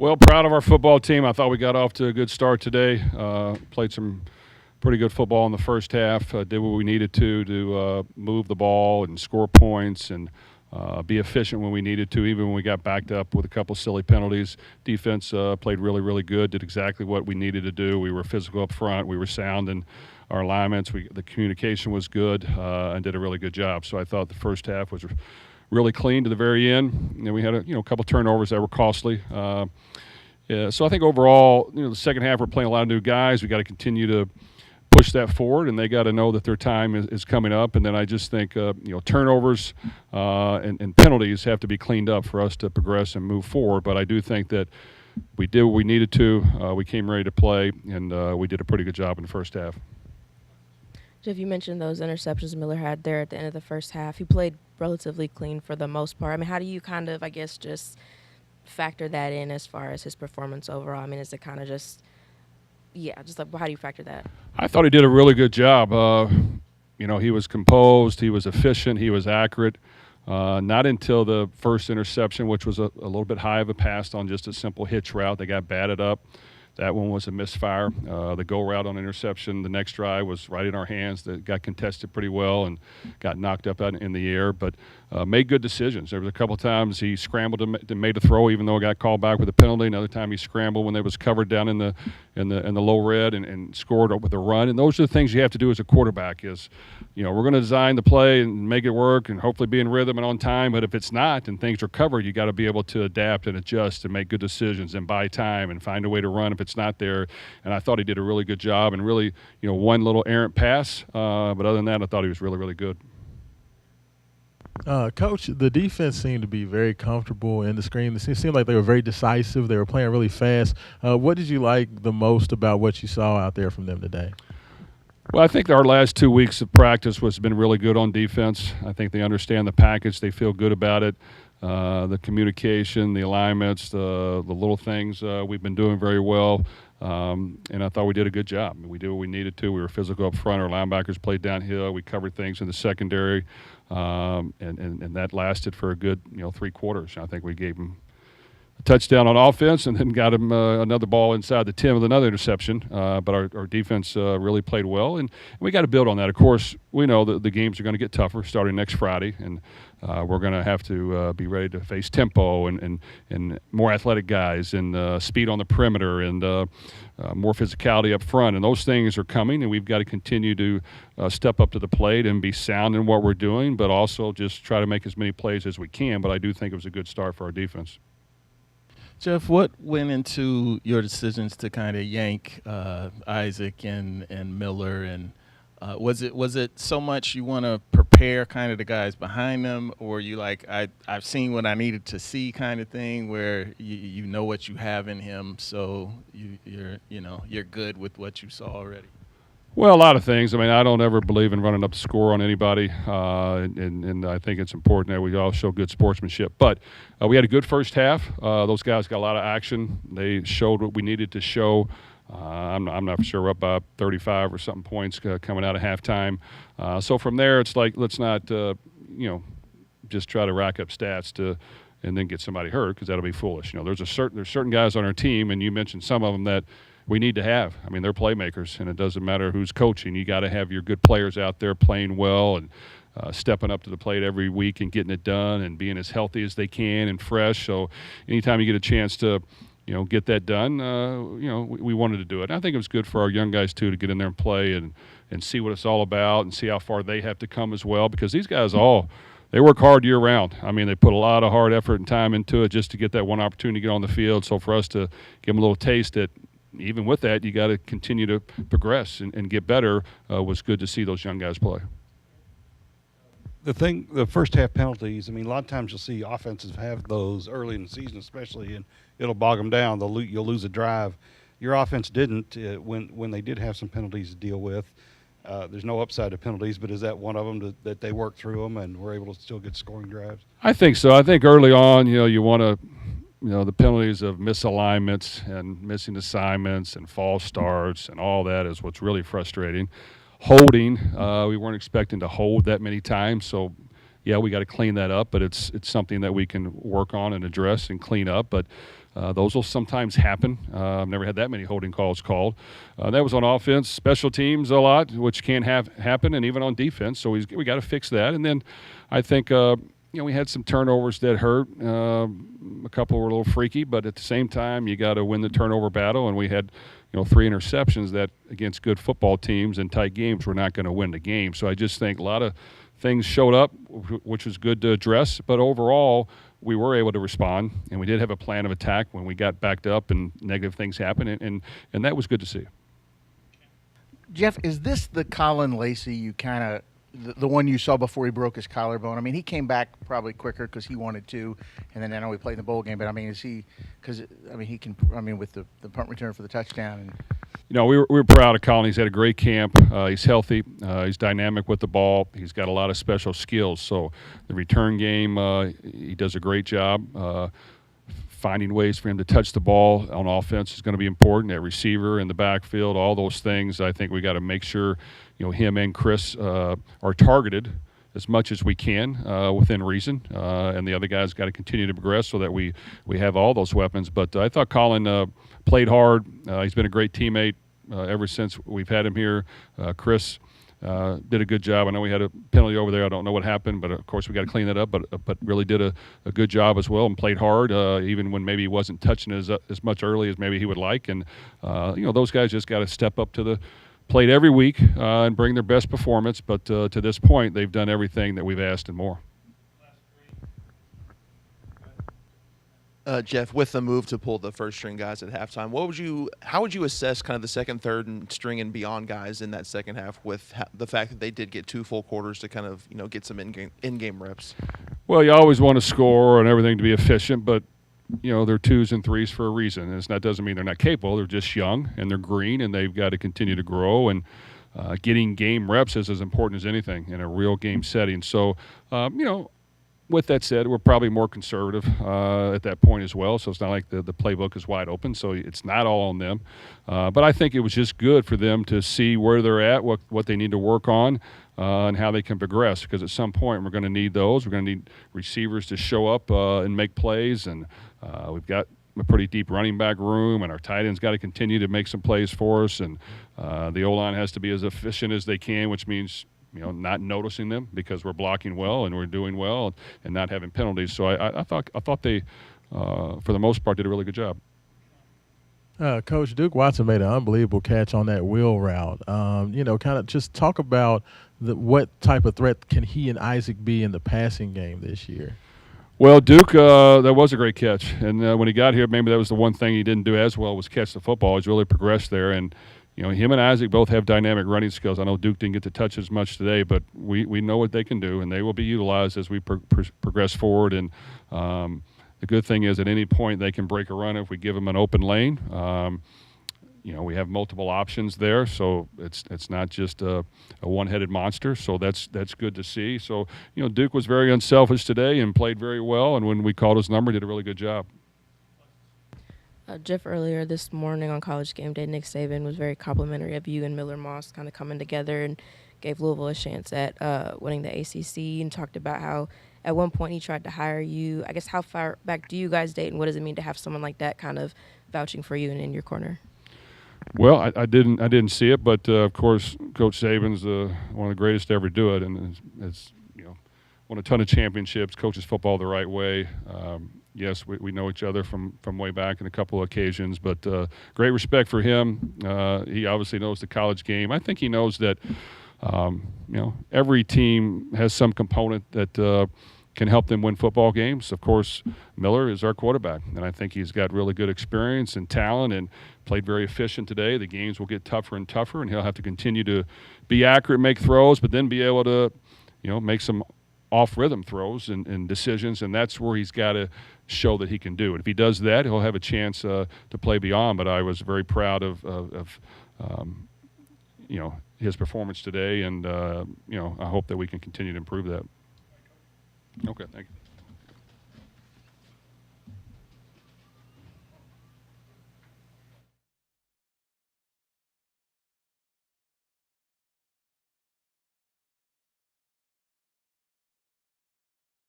Well, proud of our football team. I thought we got off to a good start today. Played some pretty good football in the first half. Did what we needed to move the ball and score points and be efficient when we needed to, even when we got backed up with a couple silly penalties. Defense played really, really good, did exactly what we needed to do. We were physical up front. We were sound in our alignments. The communication was good and did a really good job. So I thought the first half was really clean to the very end. And then we had a couple turnovers that were costly. Yeah, so I think overall, the second half we're playing a lot of new guys. We got to continue to push that forward, and they got to know that their time is coming up. And then I just think turnovers and penalties have to be cleaned up for us to progress and move forward. But I do think that we did what we needed to. We came ready to play, and we did a pretty good job in the first half. Jeff, you mentioned those interceptions Miller had there at the end of the first half. He played relatively clean for the most part. I mean, how do you kind of, I guess, just factor that in as far as his performance overall? I mean, is it kind of just like how do you factor that? I thought he did a really good job. He was composed, he was efficient, he was accurate. Not until the first interception, which was a little bit high of a pass on just a simple hitch route. They got batted up. That one was a misfire. The go route on interception, the next drive was right in our hands. That got contested pretty well and got knocked up out in the air, but made good decisions. There was a couple times he scrambled and made a throw, even though it got called back with a penalty. Another time he scrambled when they was covered down in the low red and scored with a run. And those are the things you have to do as a quarterback. Is we're going to design the play and make it work and hopefully be in rhythm and on time. But if it's not and things are covered, you got to be able to adapt and adjust and make good decisions and buy time and find a way to run if it's not there. And I thought he did a really good job and really, one little errant pass. But other than that, I thought he was really, really good. Coach, the defense seemed to be very comfortable in the screen. It seemed like they were very decisive. They were playing really fast. What did you like the most about what you saw out there from them today? Well, I think our last 2 weeks of practice has been really good on defense. I think they understand the package. They feel good about it. The communication, the alignments, the little things we've been doing very well. And I thought we did a good job. We did what we needed to. We were physical up front. Our linebackers played downhill. We covered things in the secondary. And that lasted for a good 3 quarters. I think we gave them a touchdown on offense and then got him another ball inside the 10 with another interception. But our defense really played well, and we got to build on that. Of course, we know that the games are going to get tougher starting next Friday, and we're going to have to be ready to face tempo and more athletic guys and speed on the perimeter and more physicality up front. And those things are coming, and we've got to continue to step up to the plate and be sound in what we're doing, but also just try to make as many plays as we can. But I do think it was a good start for our defense. Jeff, what went into your decisions to kind of yank Isaac and Miller, and was it so much you want to prepare kind of the guys behind them, or you like I've seen what I needed to see kind of thing where you know what you have in him, so you're good with what you saw already? Well, a lot of things. I mean, I don't ever believe in running up the score on anybody, and I think it's important that we all show good sportsmanship. But we had a good first half. Those guys got a lot of action. They showed what we needed to show. I'm not sure we're up by 35 or something points coming out of halftime. So from there, it's like let's not just try to rack up stats and then get somebody hurt, because that'll be foolish. There's certain guys on our team, and you mentioned some of them that we need to have. I mean, they're playmakers, and it doesn't matter who's coaching. You got to have your good players out there playing well and stepping up to the plate every week and getting it done and being as healthy as they can and fresh. So anytime you get a chance to, get that done, we wanted to do it. And I think it was good for our young guys, too, to get in there and play and see what it's all about and see how far they have to come as well, because these guys they work hard year round. I mean, they put a lot of hard effort and time into it just to get that one opportunity to get on the field. So for us to give them a little taste that even with that, you got to continue to progress and get better. Was good to see those young guys play. The first half penalties, I mean, a lot of times you'll see offenses have those early in the season especially, and it'll bog them down. You'll lose a drive. Your offense didn't when they did have some penalties to deal with. There's no upside to penalties, but is that one of them that they worked through them and were able to still get scoring drives? I think so. I think early on, you want to the penalties of misalignments and missing assignments and false starts and all that is what's really frustrating. Holding, we weren't expecting to hold that many times, so yeah, we got to clean that up, but it's something that we can work on and address and clean up. But Those will sometimes happen. I've never had that many holding calls called. That was on offense, special teams a lot, which can happen, and even on defense. So we got to fix that. And then I think we had some turnovers that hurt. A couple were a little freaky, but at the same time, you got to win the turnover battle. And we had 3 interceptions that against good football teams and tight games, we're not going to win the game. So I just think a lot of things showed up, which was good to address. But overall, we were able to respond, and we did have a plan of attack when we got backed up and negative things happened, and that was good to see. Jeff, is this the Colin Lacey you kind of the one you saw before he broke his collarbone? I mean, he came back probably quicker because he wanted to, and then I know he played in the bowl game. But I mean, is he? Because I mean, he can. I mean, with the punt return for the touchdown. And we were proud of Colin. He's had a great camp. He's healthy. He's dynamic with the ball. He's got a lot of special skills. So the return game, he does a great job. Finding ways for him to touch the ball on offense is going to be important. At receiver, in the backfield, all those things. I think we got to make sure, him and Chris are targeted as much as we can within reason, and the other guys got to continue to progress so that we have all those weapons. But I thought Colin played hard. He's been a great teammate ever since we've had him here. Chris did a good job. I know we had a penalty over there. I don't know what happened, but of course we got to clean that up. But really did a good job as well and played hard, even when maybe he wasn't touching as much early as maybe he would like. And those guys just got to step up to the plate every week and bring their best performance. But to this point, they've done everything that we've asked and more. Jeff, with the move to pull the first string guys at halftime, how would you assess kind of the second, third, and string and beyond guys in that second half with the fact that they did get 2 full quarters to kind of get some in-game reps? Well, you always want to score and everything to be efficient, but they're 2s and 3s for a reason. And that doesn't mean they're not capable. They're just young and they're green, and they've got to continue to grow. And getting game reps is as important as anything in a real game setting. So, with that said, we're probably more conservative at that point as well. So it's not like the playbook is wide open. So it's not all on them. But I think it was just good for them to see where they're at, what they need to work on, and how they can progress. Because at some point we're going to need those. We're going to need receivers to show up and make plays. And we've got a pretty deep running back room, and our tight ends got to continue to make some plays for us. And the O-line has to be as efficient as they can, which means not noticing them because we're blocking well and we're doing well and not having penalties. So I thought they, for the most part, did a really good job. Coach, Duke Watson made an unbelievable catch on that wheel route. Kind of just talk about what type of threat can he and Isaac be in the passing game this year? Well, Duke, that was a great catch. And when he got here, maybe that was the one thing he didn't do as well was catch the football. He's really progressed there. And him and Isaac both have dynamic running skills. I know Duke didn't get to touch as much today, but we know what they can do, and they will be utilized as we progress forward. And the good thing is at any point they can break a run if we give them an open lane. We have multiple options there, so it's not just a one-headed monster. So that's good to see. So, Duke was very unselfish today and played very well, and when we called his number, did a really good job. Jeff, earlier this morning on College Game Day, Nick Saban was very complimentary of you and Miller Moss kind of coming together and gave Louisville a chance at winning the ACC and talked about how at one point he tried to hire you. I guess how far back do you guys date, and what does it mean to have someone like that kind of vouching for you and in your corner? Well, I didn't see it, but of course, Coach Saban's one of the greatest to ever do it, and it's won a ton of championships, coaches football the right way. Yes, we know each other from way back in a couple of occasions, but great respect for him. He obviously knows the college game. I think he knows that every team has some component that can help them win football games. Of course, Miller is our quarterback, and I think he's got really good experience and talent and played very efficient today. The games will get tougher and tougher, and he'll have to continue to be accurate, make throws, but then be able to make some off-rhythm throws and decisions, and that's where he's got to show that he can do it. If he does that, he'll have a chance to play beyond. But I was very proud of his performance today, and I hope that we can continue to improve that. Okay, thank you.